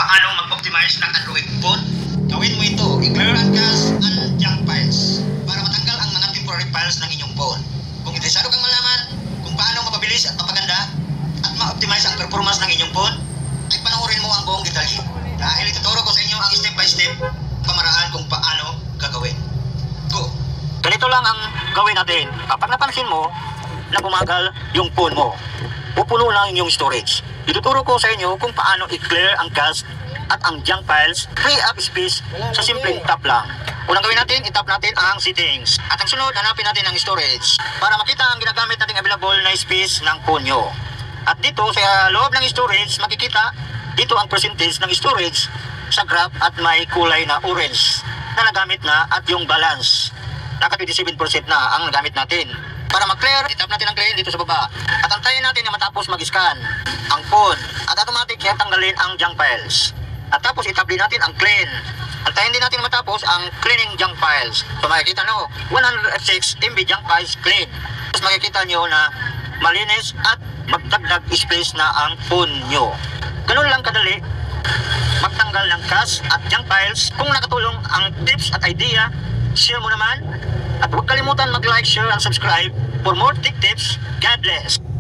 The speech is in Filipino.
paano mag-optimize ng Android phone. Gawin mo ito, i-clear ang cache and junk files para matanggal ang mga temporary files ng inyong phone. Kung interesado kang malaman kung paano mapabilis at mapaganda at ma-optimize ang performance ng inyong phone, ay panoorin mo ang buong detalye. Dahil ituturo ko sa inyo ang step-by-step pamaraan kung paano gagawin. Go! Ganito lang ang gawin natin. Kapag napansin mo na bumagal yung phone mo, pupuno lang yung storage. Ituturo ko sa inyo kung paano i-clear ang cache at ang junk files, free up space sa simpleng tap lang. Unang gawin natin, i-tap natin ang settings. At ang sunod, hanapin natin ang storage para makita ang ginagamit nating available na space ng phone nyo. At dito sa loob ng storage, makikita dito ang percentage ng storage sa graph at may kulay na orange na nagamit na at yung balance. Naka 27% na ang nagamit natin. Para mag-clear, itap natin ang clean dito sa baba. At antayin natin na matapos mag-scan ang phone. At automatic yan tanggalin ang junk files. At tapos itap din natin ang clean. Antayin din natin na matapos ang cleaning junk files. So makikita nyo, 106 MB junk files clean. Tapos makikita nyo na malinis at magdagdag space na ang phone nyo. Ganun lang kadali magtanggal ng cache at junk files. Kung nakatulong ang tips at idea, share mo naman. At huwag kalimutan mag-like, share, and subscribe for more tech tips. God bless!